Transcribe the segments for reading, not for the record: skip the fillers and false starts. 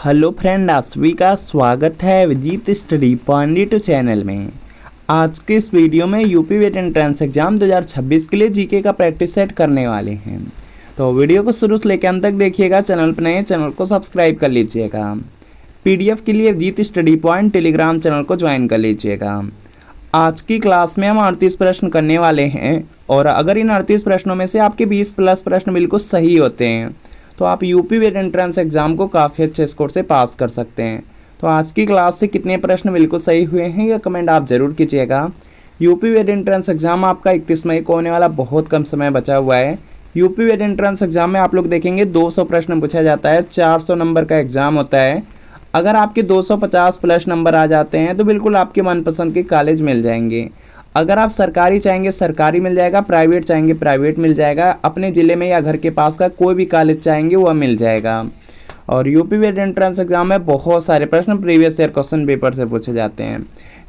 Hello friend, आप सभी का स्वागत है विजीत स्टडी पॉइंट चैनल में। आज के इस वीडियो में यूपी वेट एंट्रेंस एग्जाम 2026 के लिए जीके का प्रैक्टिस सेट करने वाले हैं। तो वीडियो को शुरू से लेकर अंत तक देखिएगा। चैनल पर नए चैनल को सब्सक्राइब कर लीजिएगा। पीडीएफ के लिए Vijit study point Telegram channel को ज्वाइन कर लीजिएगा। आज की क्लास में हम 38 प्रश्न करने वाले हैं और अगर इन 38 प्रश्नों में से आपके 20+ प्रश्न बिल्कुल सही होते हैं तो आप यूपी वेट एंट्रेंस एग्जाम को काफ़ी अच्छे स्कोर से पास कर सकते हैं। तो आज की क्लास से कितने प्रश्न बिल्कुल सही हुए हैं यह कमेंट आप ज़रूर कीजिएगा। यूपी वेट एंट्रेंस एग्जाम आपका 31 मई को होने वाला, बहुत कम समय बचा हुआ है। यूपी वेट एंट्रेंस एग्जाम में आप लोग देखेंगे 200 प्रश्न पूछा जाता है, 400 नंबर का एग्जाम होता है। अगर आपके 250+ नंबर आ जाते हैं तो बिल्कुल आपके मनपसंद के कॉलेज मिल जाएंगे। अगर आप सरकारी चाहेंगे सरकारी मिल जाएगा, प्राइवेट चाहेंगे प्राइवेट मिल जाएगा, अपने ज़िले में या घर के पास का कोई भी कॉलेज चाहेंगे वह मिल जाएगा। और यूपी वेट एंट्रेंस एग्जाम में बहुत सारे प्रश्न प्रीवियस ईयर क्वेश्चन पेपर से पूछे जाते हैं।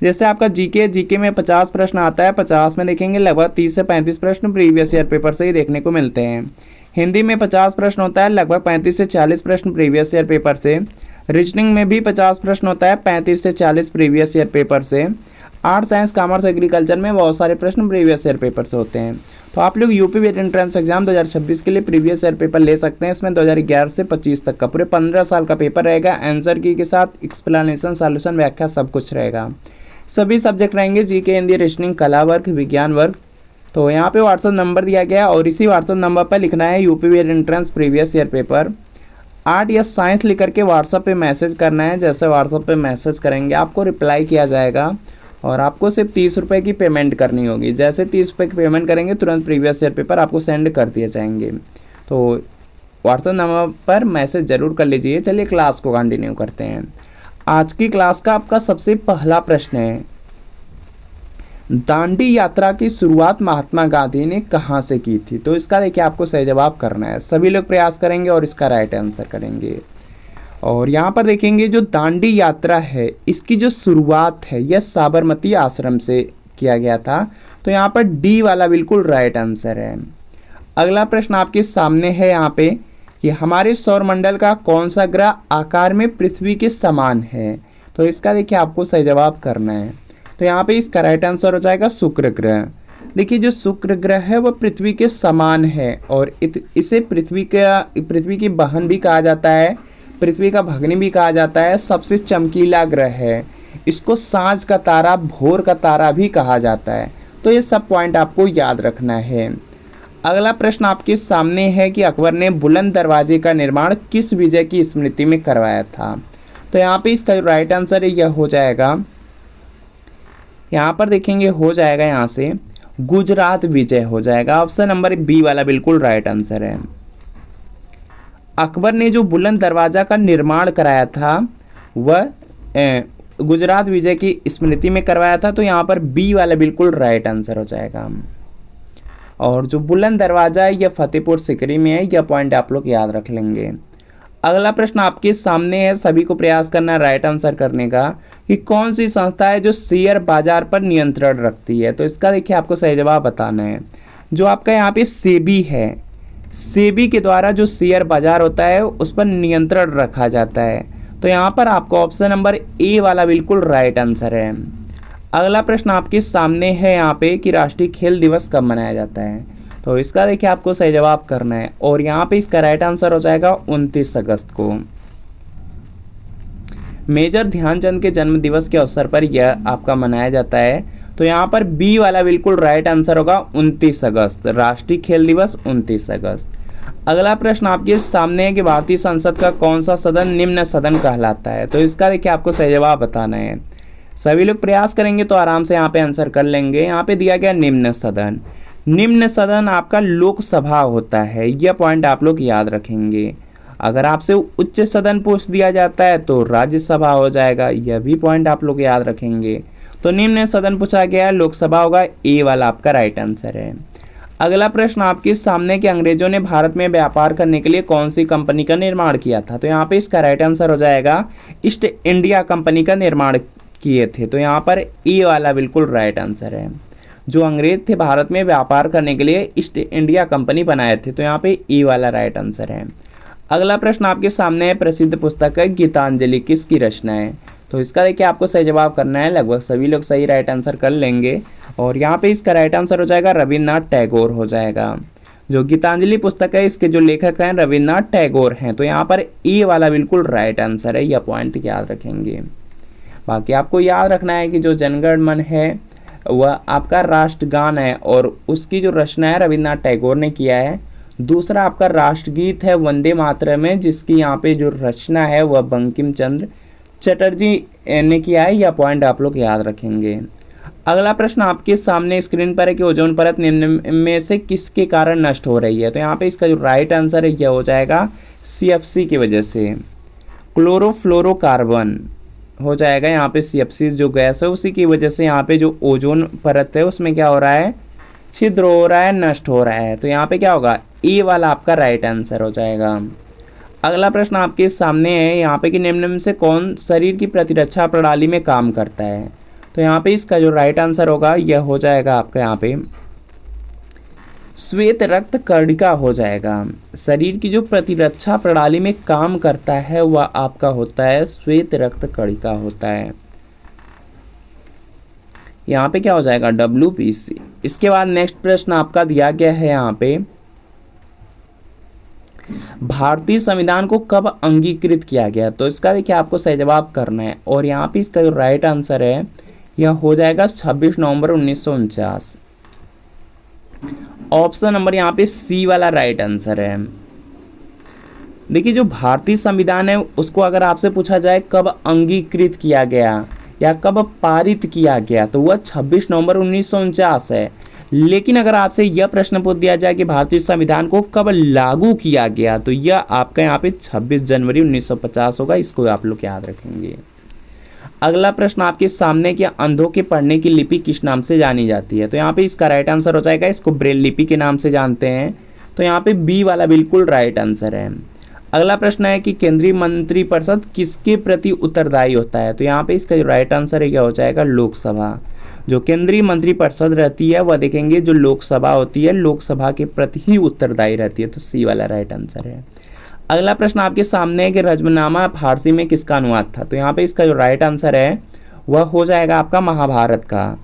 जैसे आपका जीके में 50 प्रश्न आता है, 50 में देखेंगे लगभग 30 से 35 प्रश्न प्रीवियस ईयर पेपर से ही देखने को मिलते हैं। हिंदी में 50 प्रश्न होता है, लगभग 35 से 40 प्रश्न प्रीवियस ईयर पेपर से। रीजनिंग में भी 50 प्रश्न होता है, 35 से 40 प्रीवियस ईयर पेपर से। आर्ट, साइंस, कॉमर्स, एग्रीकल्चर में बहुत सारे प्रश्न प्रीवियस ईयर पेपर से होते हैं। तो आप लोग यूपी वेट एंट्रेंस एग्जाम 2026 के लिए प्रीवियस ईयर पेपर ले सकते हैं। इसमें 2011 से 25 तक का पूरे 15 साल का पेपर रहेगा। आंसर की के साथ एक्सप्लेनेशन, सॉल्यूशन, व्याख्या सब कुछ रहेगा। सभी सब्जेक्ट रहेंगे, जीके, हिंदी, रीजनिंग, कला वर्ग, विज्ञान वर्ग। तो यहाँ पे व्हाट्सअप नंबर दिया गया और इसी व्हाट्सअप नंबर पर लिखना है UP vet entrance previous year paper. Art या साइंस लिख करके व्हाट्सअप पे मैसेज करना है। जैसे व्हाट्सअप पे मैसेज करेंगे आपको रिप्लाई किया जाएगा और आपको सिर्फ 30 रुपये की पेमेंट करनी होगी। जैसे 30 रुपये की पेमेंट करेंगे तुरंत प्रीवियस ईयर पेपर आपको सेंड कर दिए जाएंगे। तो व्हाट्सएप नंबर पर मैसेज ज़रूर कर लीजिए। चलिए क्लास को कंटिन्यू करते हैं। आज की क्लास का आपका सबसे पहला प्रश्न है, दांडी यात्रा की शुरुआत महात्मा गांधी ने कहाँ से की थी? तो इसका देखिए आपको सही जवाब करना है। सभी लोग प्रयास करेंगे और इसका राइट आंसर करेंगे। और यहाँ पर देखेंगे जो दांडी यात्रा है इसकी जो शुरुआत है यह साबरमती आश्रम से किया गया था। तो यहाँ पर डी वाला बिल्कुल राइट आंसर है। अगला प्रश्न आपके सामने है यहाँ पे कि हमारे सौरमंडल का कौन सा ग्रह आकार में पृथ्वी के समान है? तो इसका देखिए आपको सही जवाब करना है। तो यहाँ पे इसका राइट आंसर हो जाएगा शुक्र ग्रह। देखिए जो शुक्र ग्रह है वह पृथ्वी के समान है और इसे पृथ्वी की बहन भी कहा जाता है, पृथ्वी का भगनी भी कहा जाता है। सबसे चमकीला ग्रह है, इसको सांझ का तारा, भोर का तारा भी कहा जाता है। तो ये सब पॉइंट आपको याद रखना है। अगला प्रश्न आपके सामने है कि अकबर ने बुलंद दरवाजे का निर्माण किस विजय की स्मृति में करवाया था? तो यहाँ पे इसका राइट आंसर यह हो जाएगा, यहाँ पर देखेंगे हो जाएगा यहाँ से गुजरात विजय हो जाएगा। ऑप्शन नंबर बी वाला बिल्कुल राइट आंसर है। अकबर ने जो बुलंद दरवाज़ा का निर्माण कराया था वह गुजरात विजय की स्मृति में करवाया था। तो यहाँ पर बी वाला बिल्कुल राइट आंसर हो जाएगा। और जो बुलंद दरवाज़ा है यह फतेहपुर सीकरी में है, यह पॉइंट आप लोग याद रख लेंगे। अगला प्रश्न आपके सामने है, सभी को प्रयास करना राइट आंसर करने का, कि कौन सी संस्था है जो शेयर बाजार पर नियंत्रण रखती है? तो इसका देखिए आपको सही जवाब बताना है। जो आपका यहाँ पे सेबी है, सेबी के द्वारा जो शेयर बाजार होता है उस पर नियंत्रण रखा जाता है। तो यहाँ पर आपको ऑप्शन नंबर ए वाला बिल्कुल राइट आंसर है। अगला प्रश्न आपके सामने है यहाँ पे कि राष्ट्रीय खेल दिवस कब मनाया जाता है? तो इसका देखिए आपको सही जवाब करना है और यहाँ पे इसका राइट आंसर हो जाएगा 29 अगस्त को। मेजर ध्यानचंद के जन्म दिवस के अवसर पर यह आपका मनाया जाता है। तो यहाँ पर बी वाला बिल्कुल राइट आंसर होगा 29 अगस्त, राष्ट्रीय खेल दिवस 29 अगस्त। अगला प्रश्न आपके सामने है कि भारतीय संसद का कौन सा सदन निम्न सदन कहलाता है? तो इसका देखिए आपको सही जवाब बताना है। सभी लोग प्रयास करेंगे तो आराम से यहाँ पे आंसर कर लेंगे। यहाँ पे दिया गया निम्न सदन, निम्न सदन आपका लोकसभा होता है, यह पॉइंट आप लोग याद रखेंगे। अगर आपसे उच्च सदन पूछ दिया जाता है तो राज्यसभा हो जाएगा, यह भी पॉइंट आप लोग याद रखेंगे। तो निम्न सदन पूछा गया है, लोकसभा होगा, ए वाला आपका राइट आंसर है। अगला प्रश्न आपके सामने कि अंग्रेजों ने भारत में व्यापार करने के लिए कौन सी कंपनी का निर्माण किया था? तो यहाँ पे इसका राइट आंसर हो जाएगा ईस्ट इंडिया कंपनी का निर्माण किए थे। तो यहाँ पर ए वाला बिल्कुल राइट आंसर है। जो अंग्रेज थे भारत में व्यापार करने के लिए ईस्ट इंडिया कंपनी बनाए थे। तो यहाँ पे ए वाला राइट आंसर है। अगला प्रश्न आपके सामने है, प्रसिद्ध पुस्तक है गीतांजलि किसकी रचना है? तो इसका देखिए आपको सही जवाब करना है। लगभग सभी लोग सही राइट आंसर कर लेंगे और यहाँ पे इसका राइट आंसर हो जाएगा रविन्द्रनाथ टैगोर हो जाएगा। जो गीतांजलि पुस्तक है इसके जो लेखक हैं रविन्द्रनाथ टैगोर हैं। तो यहाँ पर ए वाला बिल्कुल राइट आंसर है, यह पॉइंट याद रखेंगे। बाकी आपको याद रखना है कि जो जनगण मन है वह आपका राष्ट्रगान है और उसकी जो रचना है रविन्द्रनाथ टैगोर ने किया है। दूसरा आपका राष्ट्रगीत है वंदे मातरम में, जिसकी यहाँ पे जो रचना है वह बंकिम चंद्र चटर्जी ने किया है। यह पॉइंट आप लोग याद रखेंगे। अगला प्रश्न आपके सामने स्क्रीन पर है कि ओजोन परत निम्न में से किसके कारण नष्ट हो रही है? तो यहाँ पे इसका जो राइट आंसर है यह हो जाएगा CFC की वजह से, क्लोरोफ्लोरोकार्बन हो जाएगा। यहाँ पे CFC जो गैस है उसी की वजह से यहाँ पे जो ओजोन परत है उसमें क्या हो रहा है, छिद्र हो रहा है, नष्ट हो रहा है। तो यहाँ पे क्या होगा, ए वाला आपका राइट आंसर हो जाएगा। अगला प्रश्न आपके सामने है यहाँ पे कि निम्न में से कौन शरीर की प्रतिरक्षा प्रणाली में काम करता है? तो यहाँ पे इसका जो राइट आंसर होगा यह हो जाएगा आपका यहाँ पे श्वेत रक्त कणिका हो जाएगा। शरीर की जो प्रतिरक्षा प्रणाली में काम करता है वह आपका होता है श्वेत रक्त कणिका होता है। यहाँ पे क्या हो जाएगा, WBC। इसके बाद नेक्स्ट प्रश्न आपका दिया गया है यहाँ पे, भारतीय संविधान को कब अंगीकृत किया गया? तो इसका देखिए आपको सही जवाब करना है और यहाँ पे इसका जो राइट आंसर है यह हो जाएगा 26 नवंबर 1949। ऑप्शन नंबर यहाँ पे सी वाला राइट आंसर है। देखिए जो भारतीय संविधान है उसको अगर आपसे पूछा जाए कब अंगीकृत किया गया या कब पारित किया गया तो वह 26 नवंबर 1949 है। लेकिन अगर आपसे यह प्रश्न पूछ दिया जाए कि भारतीय संविधान को कब लागू किया गया तो यह आपका यहाँ पे 26 जनवरी 1950 होगा। इसको आप लोग याद रखेंगे। अगला प्रश्न आपके सामने, कि अंधों के पढ़ने की लिपि किस नाम से जानी जाती है? तो यहाँ पे इसका राइट आंसर हो जाएगा, इसको ब्रेल लिपि के नाम से जानते हैं। तो यहाँ पे बी वाला बिल्कुल राइट आंसर है। अगला प्रश्न है कि केंद्रीय मंत्रिपरिषद किसके प्रति उत्तरदायी होता है? तो यहाँ पे इसका जो राइट आंसर है क्या हो जाएगा, लोकसभा। जो केंद्रीय मंत्रिपरिषद रहती है वह देखेंगे जो लोकसभा होती है, लोकसभा के प्रति ही उत्तरदायी रहती है। तो सी वाला राइट आंसर है। अगला प्रश्न आपके सामने है कि रजमनामा फारसी में किसका अनुवाद था? तो यहाँ पे इसका जो राइट आंसर है वह हो जाएगा आपका महाभारत का।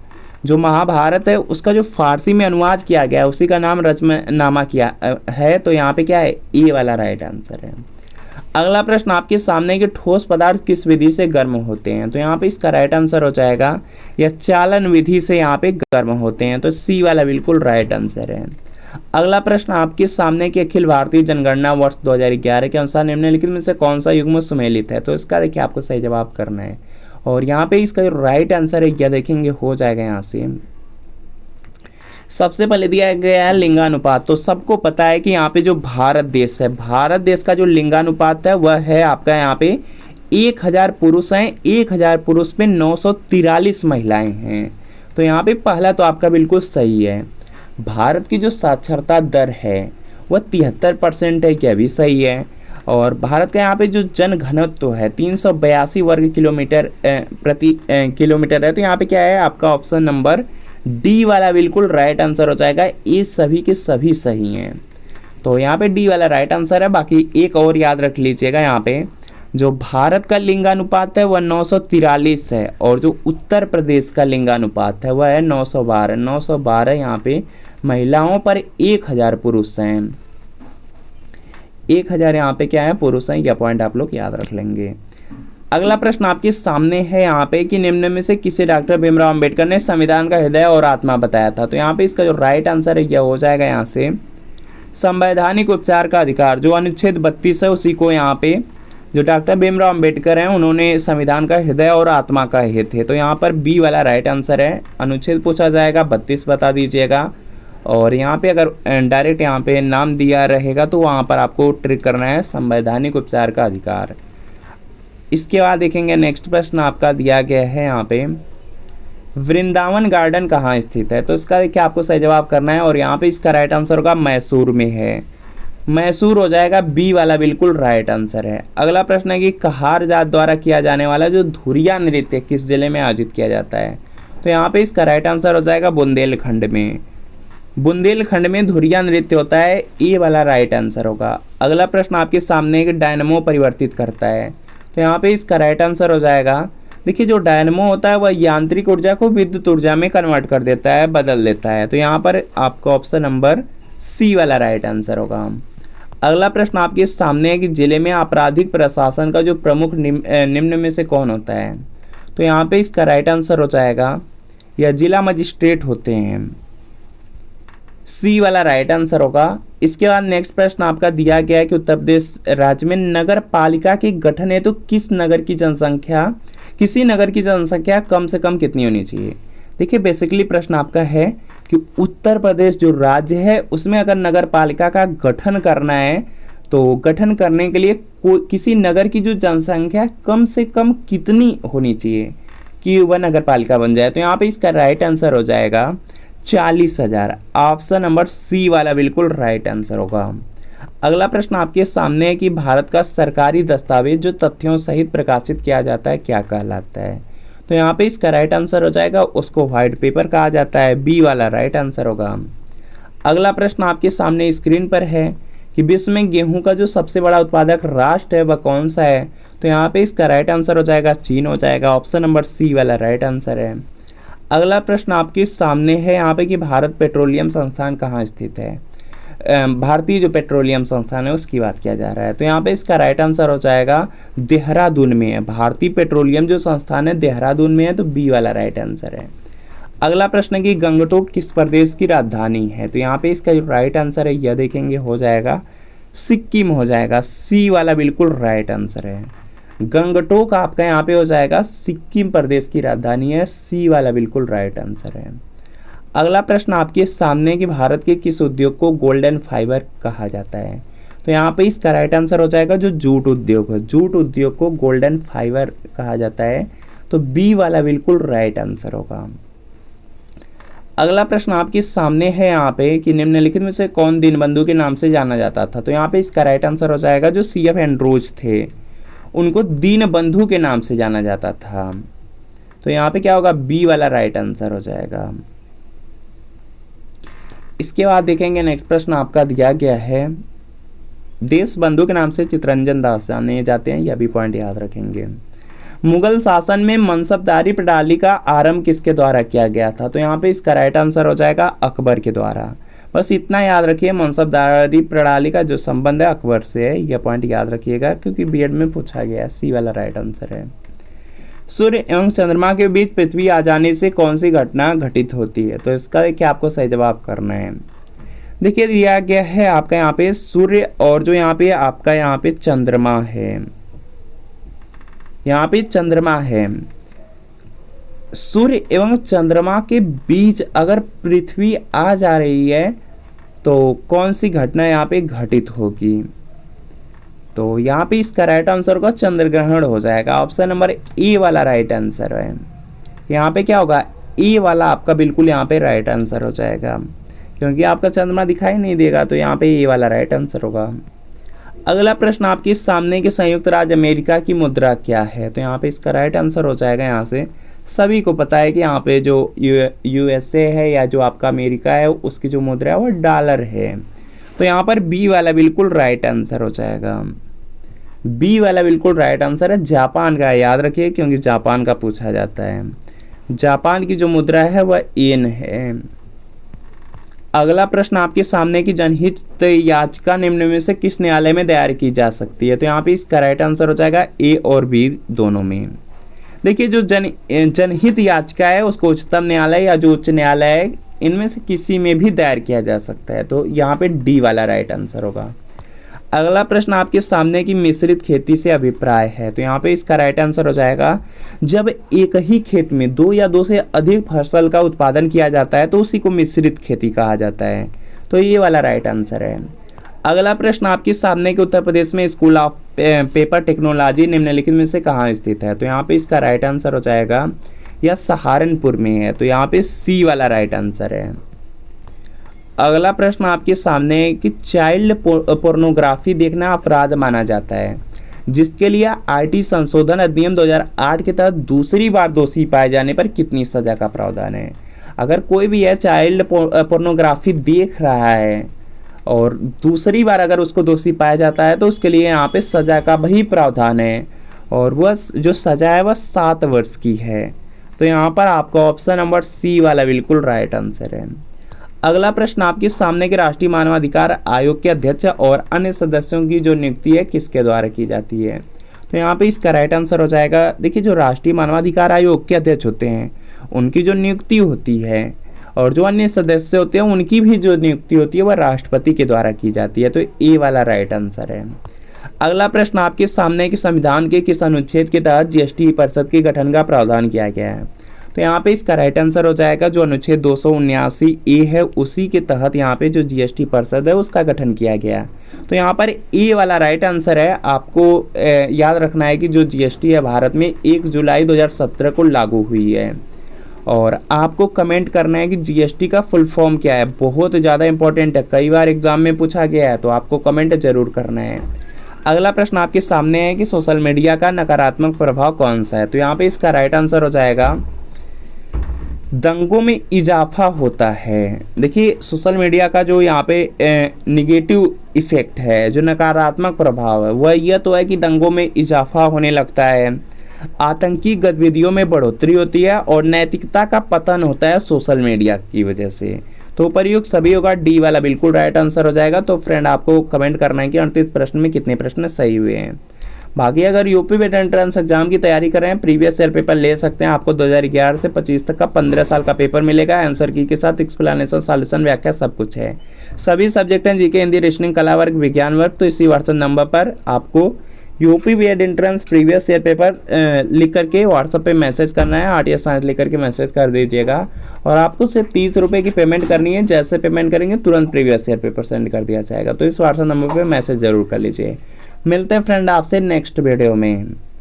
जो महाभारत है उसका जो फारसी में अनुवाद किया गया है उसी का नाम रजमनामा किया है। तो यहाँ पे क्या है, ए वाला राइट आंसर है। अगला प्रश्न आपके सामने, कि ठोस पदार्थ किस विधि से गर्म होते हैं? तो यहाँ पे इसका राइट आंसर हो जाएगा या चालन विधि से यहाँ पे गर्म होते हैं। तो सी वाला बिल्कुल राइट आंसर है। अगला प्रश्न आपके सामने, कि अखिल भारतीय जनगणना वर्ष 2011 के अनुसार निम्नलिखित में से कौन सा युग्म सुमेलित है? तो इसका देखिए आपको सही जवाब करना है और यहाँ पे इसका जो राइट आंसर है क्या देखेंगे हो जाएगा यहाँ से। सबसे पहले दिया गया है लिंगानुपात। तो सबको पता है कि यहाँ पे जो भारत देश है, भारत देश का जो लिंगानुपात है वह है आपका यहाँ पे 1000 पुरुष हैं, 1000 पुरुष पे 943 महिलाएं हैं। तो यहाँ पे पहला तो आपका बिल्कुल सही है। भारत की जो साक्षरता दर है वह 73% है, क्या भी सही है। और भारत का यहाँ पे जो जन घनत्व है 382 वर्ग किलोमीटर प्रति किलोमीटर है। तो यहाँ पे क्या है आपका ऑप्शन नंबर डी वाला बिल्कुल राइट आंसर हो जाएगा। ये सभी के सभी सही हैं। तो यहाँ पे डी वाला राइट आंसर है। बाकी एक और याद रख लीजिएगा, यहाँ पे जो भारत का लिंगानुपात है वह 943 है और जो उत्तर प्रदेश का लिंगानुपात है वह है 912। 912 यहाँ पे महिलाओं पर 1000 पुरुष हैं, 1000 यहाँ पे क्या है पुरुष हैं। यह पॉइंट आप लोग याद रख लेंगे। अगला प्रश्न आपके सामने है यहाँ पे, कि निम्न में से किसे डॉक्टर भीमराव अंबेडकर ने संविधान का हृदय और आत्मा बताया था? तो यहाँ पे इसका जो राइट आंसर है यह हो जाएगा यहाँ से संवैधानिक उपचार का अधिकार। जो अनुच्छेद 32 है उसी को यहाँ पे जो डॉक्टर भीमराव अंबेडकर हैं उन्होंने संविधान का हृदय और आत्मा कहे थे। तो यहाँ पर बी वाला राइट आंसर है। अनुच्छेद पूछा जाएगा 32 बता दीजिएगा और यहाँ पे अगर डायरेक्ट यहाँ पे नाम दिया रहेगा तो वहाँ पर आपको ट्रिक करना है संवैधानिक उपचार का अधिकार। इसके बाद देखेंगे नेक्स्ट प्रश्न आपका दिया गया है यहाँ पे, वृंदावन गार्डन कहाँ स्थित है? तो इसका देखिए आपको सही जवाब करना है और यहाँ पे इसका राइट आंसर होगा मैसूर में है। मैसूर हो जाएगा, बी वाला बिल्कुल राइट आंसर है। अगला प्रश्न है कि कहार जात द्वारा किया जाने वाला जो धुरिया नृत्य किस जिले में आयोजित किया जाता है? तो यहाँ पे इसका राइट आंसर हो जाएगा बुंदेलखंड में। बुंदेलखंड में धुरिया नृत्य होता है, ए वाला राइट आंसर होगा। अगला प्रश्न आपके सामने कि डायनमो परिवर्तित करता है, तो यहाँ पे इसका राइट आंसर हो जाएगा, देखिए जो डायनमो होता है वह यांत्रिक ऊर्जा को विद्युत ऊर्जा में कन्वर्ट कर देता है, बदल देता है। तो यहाँ पर आपका ऑप्शन नंबर सी वाला राइट आंसर होगा। अगला प्रश्न आपके सामने है कि जिले में आपराधिक प्रशासन का जो प्रमुख निम्न में से कौन होता है, तो यहाँ पे इसका राइट आंसर हो जाएगा यह जिला मजिस्ट्रेट होते हैं, सी वाला राइट आंसर होगा। इसके बाद नेक्स्ट प्रश्न आपका दिया गया है कि उत्तर प्रदेश राज्य में नगर पालिका के गठन हेतु किसी नगर की जनसंख्या कम से कम कितनी होनी चाहिए। देखिए बेसिकली प्रश्न आपका है कि उत्तर प्रदेश जो राज्य है उसमें अगर नगर पालिका का गठन करना है तो गठन करने के लिए किसी नगर की जो जनसंख्या कम से कम कितनी होनी चाहिए कि वह नगर पालिका बन जाए। तो यहाँ पे इसका राइट आंसर हो जाएगा 40,000, ऑप्शन नंबर सी वाला बिल्कुल राइट आंसर होगा। अगला प्रश्न आपके सामने है कि भारत का सरकारी दस्तावेज जो तथ्यों सहित प्रकाशित किया जाता है क्या कहलाता है, तो यहाँ पे इसका राइट आंसर हो जाएगा, उसको व्हाइट पेपर कहा जाता है, बी वाला राइट आंसर होगा। अगला प्रश्न आपके सामने स्क्रीन पर है कि विश्व में गेहूं का जो सबसे बड़ा उत्पादक राष्ट्र है वह कौन सा है, तो यहाँ पे इसका राइट आंसर हो जाएगा चीन हो जाएगा, ऑप्शन नंबर सी वाला राइट आंसर है। अगला प्रश्न आपके सामने है यहाँ पे कि भारत पेट्रोलियम संस्थान कहाँ स्थित है, भारतीय जो पेट्रोलियम संस्थान है उसकी बात किया जा रहा है, तो यहाँ पे इसका राइट आंसर हो जाएगा देहरादून में है, भारतीय पेट्रोलियम जो संस्थान है देहरादून में है, तो बी वाला राइट आंसर है। अगला प्रश्न है कि गंगटोक किस प्रदेश की राजधानी है, तो यहाँ पे इसका जो राइट आंसर है यह देखेंगे हो जाएगा सिक्किम हो जाएगा, सी वाला बिल्कुल राइट आंसर है। गंगटोक आपका यहाँ पे हो जाएगा सिक्किम प्रदेश की राजधानी है, सी वाला बिल्कुल राइट आंसर है। अगला प्रश्न आपके सामने कि भारत के किस उद्योग को गोल्डन फाइबर कहा जाता है, तो यहाँ पे इसका राइट आंसर हो जाएगा जो जूट उद्योग है, जूट उद्योग को गोल्डन फाइबर कहा जाता है, तो बी वाला बिल्कुल राइट आंसर होगा। अगला प्रश्न आपके सामने है यहाँ पे कि निम्नलिखित में से कौन दीनबंधु के नाम से जाना जाता था, तो यहाँ पे इसका राइट आंसर हो जाएगा जो सी एफ एंड्रोज थे उनको दीनबंधु के नाम से जाना जाता था, तो यहाँ पे क्या होगा, बी वाला राइट आंसर हो जाएगा। इसके बाद देखेंगे नेक्स्ट प्रश्न आपका दिया गया है देश बंधु के नाम से चित्तरंजन दास जाने जाते हैं, यह भी पॉइंट याद रखेंगे। मुगल शासन में मनसबदारी प्रणाली का आरंभ किसके द्वारा किया गया था, तो यहाँ पे इसका राइट आंसर हो जाएगा अकबर के द्वारा। बस इतना याद रखिए, मनसबदारी प्रणाली का जो संबंध है अकबर से है, यह पॉइंट याद रखिएगा क्योंकि बीएड में पूछा गया है, सी वाला राइट आंसर है। सूर्य एवं चंद्रमा के बीच पृथ्वी आ जाने से कौन सी घटना घटित होती है, तो इसका देखिए आपको सही जवाब करना है। देखिए दिया गया है आपका यहाँ पे सूर्य और जो यहाँ पे आपका यहाँ पे चंद्रमा है, यहाँ पे चंद्रमा है, सूर्य एवं चंद्रमा के बीच अगर पृथ्वी आ जा रही है तो कौन सी घटना यहाँ पे घटित होगी, तो यहाँ पे इसका राइट आंसर होगा चंद्र ग्रहण हो जाएगा, ऑप्शन नंबर ए वाला राइट आंसर है। यहाँ पे क्या होगा, ए वाला आपका बिल्कुल यहाँ पे राइट आंसर हो जाएगा क्योंकि आपका चंद्रमा दिखाई नहीं देगा, तो यहाँ पे ए वाला राइट आंसर होगा। अगला प्रश्न आपके सामने कि संयुक्त राज्य अमेरिका की मुद्रा क्या है, तो यहाँ पे इसका राइट आंसर हो जाएगा, यहाँ से सभी को पता है कि यहाँ पे जो यूएसए है या जो आपका अमेरिका है उसकी जो मुद्रा है वो डॉलर है, तो यहाँ पर बी वाला बिल्कुल राइट आंसर हो जाएगा, बी वाला बिल्कुल राइट आंसर है। जापान का याद रखिए क्योंकि जापान का पूछा जाता है, जापान की जो मुद्रा है वह येन है। अगला प्रश्न आपके सामने की जनहित याचिका निम्न में से किस न्यायालय में दायर की जा सकती है, तो यहाँ पे इसका राइट आंसर हो जाएगा ए और बी दोनों में। देखिए जो जनहित याचिका है उसको उच्चतम न्यायालय या जो उच्च न्यायालय है इनमें से किसी में भी दायर किया जा सकता है, तो यहाँ पे डी वाला राइट आंसर होगा। अगला प्रश्न आपके सामने की मिश्रित खेती से अभिप्राय है, तो यहाँ पे इसका राइट आंसर हो जाएगा जब एक ही खेत में दो या दो से अधिक फसल का उत्पादन किया जाता है तो उसी को मिश्रित खेती कहा जाता है, तो ये वाला राइट आंसर है। अगला प्रश्न आपके सामने के उत्तर प्रदेश में स्कूल ऑफ पेपर टेक्नोलॉजी निम्नलिखित में से कहाँ स्थित है, तो यहाँ पे इसका राइट आंसर हो जाएगा यह सहारनपुर में है, तो यहाँ पे सी वाला राइट आंसर है। अगला प्रश्न आपके सामने है कि चाइल्ड पोर्नोग्राफी देखना अपराध माना जाता है जिसके लिए आईटी संशोधन अधिनियम 2008 के तहत दूसरी बार दोषी पाए जाने पर कितनी सजा का प्रावधान है। अगर कोई भी है चाइल्ड पोर्नोग्राफी देख रहा है और दूसरी बार अगर उसको दोषी पाया जाता है तो उसके लिए यहाँ पे सज़ा का भी प्रावधान है, और वह जो सज़ा है वह 7 वर्ष की है। तो यहाँ पर आपका ऑप्शन नंबर सी वाला बिल्कुल राइट आंसर है। अगला प्रश्न आपके सामने के राष्ट्रीय मानवाधिकार आयोग के अध्यक्ष और अन्य सदस्यों की जो नियुक्ति है किसके द्वारा की जाती है? तो यहाँ पे इसका राइट आंसर हो जाएगा, देखिए जो राष्ट्रीय मानवाधिकार आयोग के अध्यक्ष होते हैं उनकी जो नियुक्ति होती है और जो अन्य सदस्य होते हैं उनकी भी जो नियुक्ति होती है वह राष्ट्रपति के द्वारा की जाती है। तो ए वाला राइट आंसर है। अगला प्रश्न आपके सामने कि संविधान के किस अनुच्छेद के तहत जीएसटी परिषद के गठन का प्रावधान किया गया है? तो यहाँ पे इसका राइट आंसर हो जाएगा जो अनुच्छेद 279 ए है उसी के तहत यहाँ पे जो जीएसटी परिषद है उसका गठन किया गया। तो यहाँ पर ए वाला राइट आंसर है। आपको याद रखना है कि जो जीएसटी है भारत में 1 जुलाई 2017 को लागू हुई है, और आपको कमेंट करना है कि जीएसटी का फुल फॉर्म क्या है। बहुत ज़्यादा इंपॉर्टेंट है, कई बार एग्जाम में पूछा गया है, तो आपको कमेंट जरूर करना है। अगला प्रश्न आपके सामने है कि सोशल मीडिया का नकारात्मक प्रभाव कौन सा है? तो यहाँ पे इसका राइट आंसर हो जाएगा दंगों में इजाफा होता है। देखिए सोशल मीडिया का जो यहाँ पे निगेटिव इफेक्ट है, जो नकारात्मक प्रभाव है, वह यह तो है कि दंगों में इजाफा होने लगता है, आतंकी गतिविधियों में बढ़ोतरी होती है और नैतिकता का पतन होता है सोशल मीडिया की वजह से। तो उपर्युक्त सभी होगा डी वाला बिल्कुल राइट आंसर हो जाएगा। तो फ्रेंड आपको कमेंट करना है कि 38 प्रश्न में कितने प्रश्न सही हुए हैं। बाकी अगर यूपी वेट एंट्रेंस एग्जाम की तैयारी कर रहे हैं, प्रीवियस ईयर पेपर ले सकते हैं। आपको 2011 से 25 तक का 15 साल का पेपर मिलेगा। आंसर की के साथ एक्सप्लेनेशन, सॉल्यूशन, व्याख्या सब कुछ है। सभी सब्जेक्ट हैं जीके, हिंदी, रीजनिंग, कला वर्ग, विज्ञान वर्ग। तो इसी व्हाट्सएप नंबर पर आपको UP vet entrance previous year paper लिख करके व्हाट्सएप पे मैसेज करना है। आरटीएस साइंस लिख करके मैसेज कर दीजिएगा, और आपको सिर्फ 30 रुपये की पेमेंट करनी है। जैसे पेमेंट करेंगे तुरंत प्रीवियस ईयर पेपर सेंड कर दिया जाएगा। तो इस व्हाट्सएप नंबर पे मैसेज जरूर कर लीजिए। मिलते हैं फ्रेंड आपसे नेक्स्ट वीडियो में।